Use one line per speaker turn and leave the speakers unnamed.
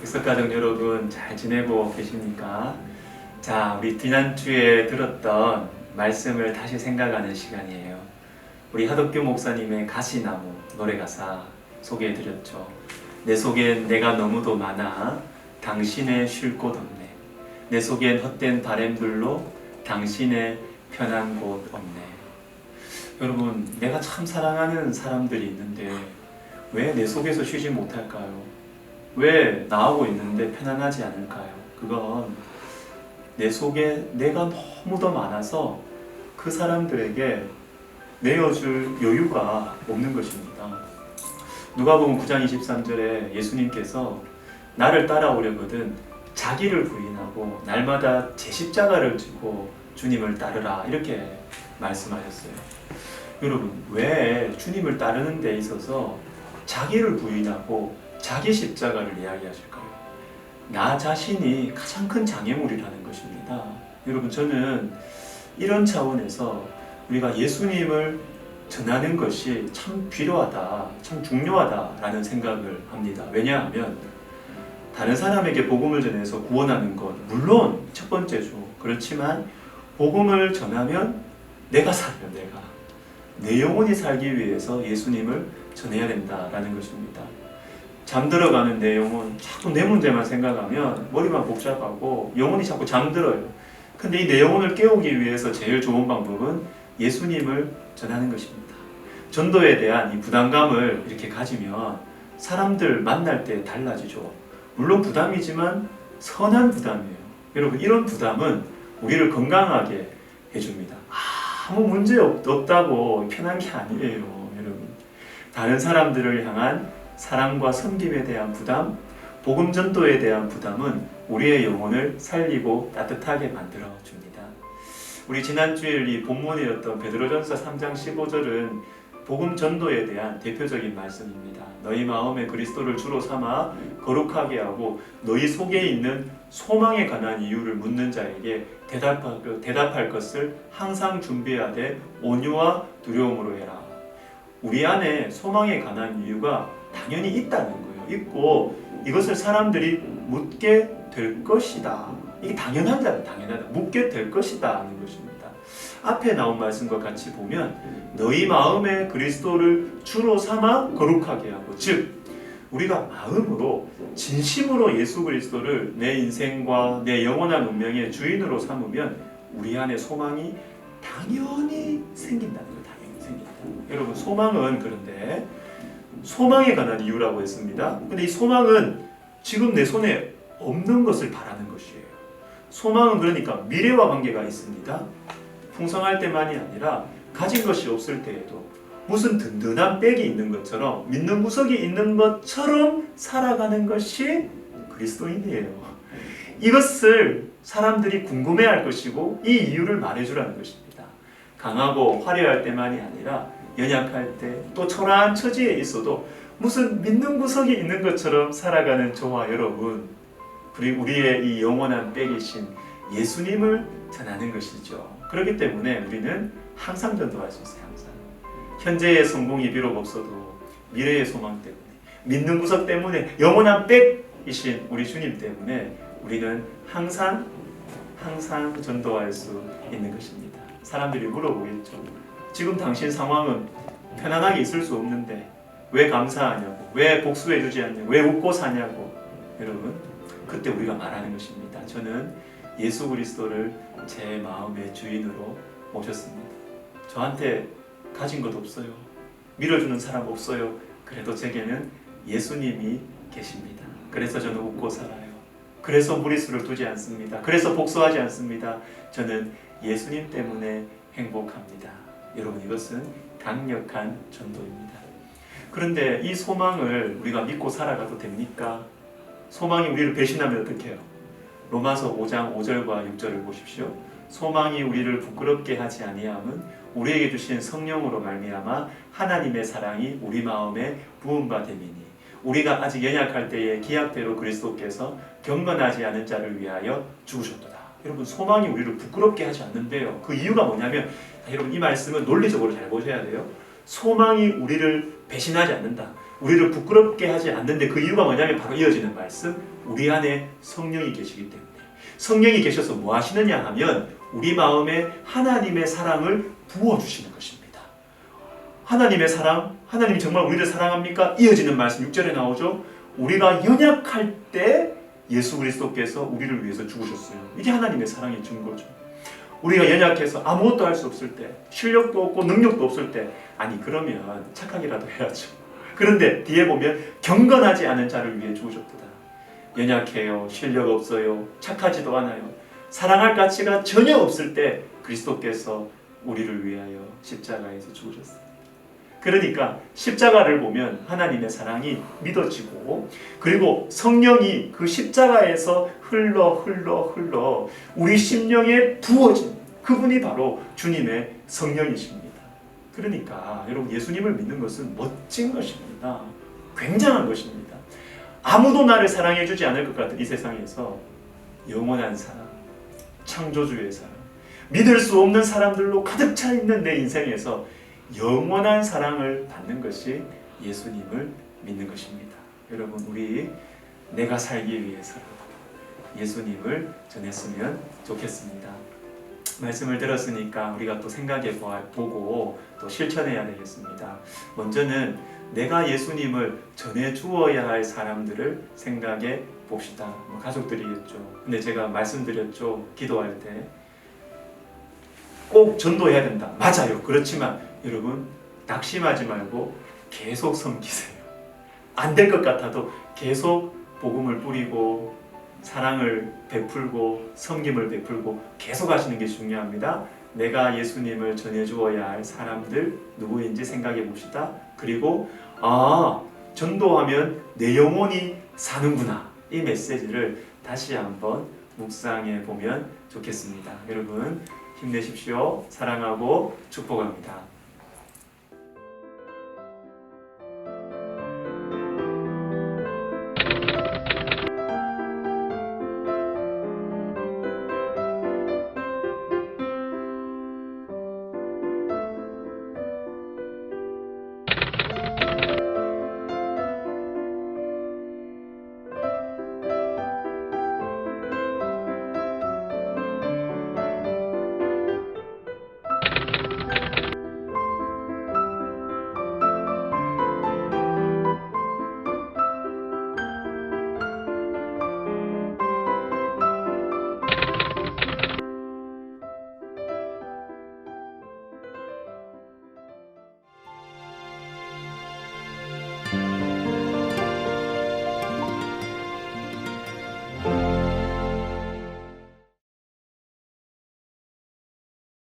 백석가족 여러분 잘 지내고 계십니까? 자, 우리 지난주에 들었던 말씀을 다시 생각하는 시간이에요. 우리 하덕규 목사님의 가시나무 노래 가사 소개해드렸죠. 내 속엔 내가 너무도 많아 당신의 쉴 곳 없네. 내 속엔 헛된 바램들로 당신의 편한 곳 없네. 여러분, 내가 참 사랑하는 사람들이 있는데 왜 내 속에서 쉬지 못할까요? 왜 나하고 있는데 편안하지 않을까요? 그건 내 속에 내가 너무도 많아서 그 사람들에게 내어줄 여유가 없는 것입니다. 누가복음 9장 23절에 예수님께서 나를 따라오려거든 자기를 부인하고 날마다 제 십자가를 지고 주님을 따르라 이렇게 말씀하셨어요. 여러분, 왜 주님을 따르는 데 있어서 자기를 부인하고 자기 십자가를 이야기하실까요? 나 자신이 가장 큰 장애물이라는 것입니다. 여러분, 저는 이런 차원에서 우리가 예수님을 전하는 것이 참 필요하다, 참 중요하다라는 생각을 합니다. 왜냐하면 다른 사람에게 복음을 전해서 구원하는 것 물론 첫 번째죠. 그렇지만 복음을 전하면 내가 살면 내 영혼이 살기 위해서 예수님을 전해야 된다라는 것입니다. 잠들어가는 내 영혼, 자꾸 내 문제만 생각하면 머리만 복잡하고 영혼이 자꾸 잠들어요. 근데 이 내 영혼을 깨우기 위해서 제일 좋은 방법은 예수님을 전하는 것입니다. 전도에 대한 이 부담감을 이렇게 가지면 사람들 만날 때 달라지죠. 물론 부담이지만 선한 부담이에요. 여러분, 이런 부담은 우리를 건강하게 해줍니다. 아무 문제 없다고 편한 게 아니에요. 여러분, 다른 사람들을 향한 사랑과 섬김에 대한 부담, 복음 전도에 대한 부담은 우리의 영혼을 살리고 따뜻하게 만들어 줍니다. 우리 지난주일 이 본문이었던 베드로전서 3장 15절은 복음 전도에 대한 대표적인 말씀입니다. 너희 마음에 그리스도를 주로 삼아 거룩하게 하고 너희 속에 있는 소망에 관한 이유를 묻는 자에게 대답할 것을 항상 준비하되 온유와 두려움으로 해라. 우리 안에 소망에 관한 이유가 당연히 있다는 거예요. 있고 이것을 사람들이 묻게 될 것이다. 이게 당연하다. 묻게 될 것이다 하는 것입니다. 앞에 나온 말씀과 같이 보면 너희 마음에 그리스도를 주로 삼아 거룩하게 하고, 즉 우리가 마음으로 진심으로 예수 그리스도를 내 인생과 내 영원한 운명의 주인으로 삼으면 우리 안에 소망이 당연히 생긴다는 거예요. 당연히 생긴다. 여러분, 소망은 그런데 소망에 관한 이유라고 했습니다. 근데 이 소망은 지금 내 손에 없는 것을 바라는 것이에요. 소망은 그러니까 미래와 관계가 있습니다. 풍성할 때만이 아니라 가진 것이 없을 때에도 무슨 든든한 백이 있는 것처럼 믿는 구석이 있는 것처럼 살아가는 것이 그리스도인이에요. 이것을 사람들이 궁금해할 것이고 이 이유를 말해주라는 것입니다. 강하고 화려할 때만이 아니라 연약할 때 또 초라한 처지에 있어도 무슨 믿는 구석이 있는 것처럼 살아가는 저와 여러분, 우리의 이 영원한 백이신 예수님을 전하는 것이죠. 그렇기 때문에 우리는 항상 전도할 수 있어요. 항상. 현재의 성공이 비록 없어도 미래의 소망 때문에, 믿는 구석 때문에, 영원한 백이신 우리 주님 때문에 우리는 항상 전도할 수 있는 것입니다. 사람들이 물어보겠죠. 지금 당신 상황은 편안하게 있을 수 없는데 왜 감사하냐고, 왜 복수해 주지 않냐고, 왜 웃고 사냐고. 여러분, 그때 우리가 말하는 것입니다. 저는 예수 그리스도를 제 마음의 주인으로 모셨습니다. 저한테 가진 것 없어요. 밀어주는 사람 없어요. 그래도 제게는 예수님이 계십니다. 그래서 저는 웃고 살아요. 그래서 무리수를 두지 않습니다. 그래서 복수하지 않습니다. 저는 예수님 때문에 행복합니다. 여러분, 이것은 강력한 전도입니다. 그런데 이 소망을 우리가 믿고 살아가도 됩니까? 소망이 우리를 배신하면 어떻게 해요? 로마서 5장 5절과 6절을 보십시오. 소망이 우리를 부끄럽게 하지 아니함은 우리에게 주신 성령으로 말미암아 하나님의 사랑이 우리 마음에 부은 바 됨이니 우리가 아직 연약할 때에 기약대로 그리스도께서 경건하지 않은 자를 위하여 죽으셨도다. 여러분, 소망이 우리를 부끄럽게 하지 않는데요. 그 이유가 뭐냐면, 여러분, 이 말씀은 논리적으로 잘 보셔야 돼요. 소망이 우리를 배신하지 않는다. 우리를 부끄럽게 하지 않는데 그 이유가 뭐냐면 바로 이어지는 말씀, 우리 안에 성령이 계시기 때문에. 성령이 계셔서 뭐 하시느냐 하면 우리 마음에 하나님의 사랑을 부어주시는 것입니다. 하나님의 사랑, 하나님이 정말 우리를 사랑합니까? 이어지는 말씀 6절에 나오죠. 우리가 연약할 때 예수 그리스도께서 우리를 위해서 죽으셨어요. 이게 하나님의 사랑의 증거죠. 우리가 연약해서 아무것도 할 수 없을 때, 실력도 없고 능력도 없을 때, 아니 그러면 착하기라도 해야죠. 그런데 뒤에 보면 경건하지 않은 자를 위해 죽으셨도다. 연약해요, 실력 없어요, 착하지도 않아요, 사랑할 가치가 전혀 없을 때 그리스도께서 우리를 위하여 십자가에서 죽으셨어요. 그러니까 십자가를 보면 하나님의 사랑이 믿어지고, 그리고 성령이 그 십자가에서 흘러 우리 심령에 부어진 그분이 바로 주님의 성령이십니다. 그러니까 여러분, 예수님을 믿는 것은 멋진 것입니다. 굉장한 것입니다. 아무도 나를 사랑해 주지 않을 것 같은 이 세상에서 영원한 사랑, 창조주의 사랑, 믿을 수 없는 사람들로 가득 차 있는 내 인생에서 영원한 사랑을 받는 것이 예수님을 믿는 것입니다. 여러분, 우리 내가 살기 위해서라도 예수님을 전했으면 좋겠습니다. 말씀을 들었으니까 우리가 또 생각해 보고 또 실천해야 되겠습니다. 먼저는 내가 예수님을 전해 주어야 할 사람들을 생각해 봅시다. 가족들이겠죠. 근데 제가 말씀드렸죠. 기도할 때 꼭 전도해야 된다. 맞아요. 그렇지만 여러분, 낙심하지 말고 계속 섬기세요. 안 될 것 같아도 계속 복음을 뿌리고 사랑을 베풀고 섬김을 베풀고 계속 하시는 게 중요합니다. 내가 예수님을 전해주어야 할 사람들 누구인지 생각해 봅시다. 그리고 전도하면 내 영혼이 사는구나, 이 메시지를 다시 한번 묵상해 보면 좋겠습니다. 여러분 힘내십시오. 사랑하고 축복합니다.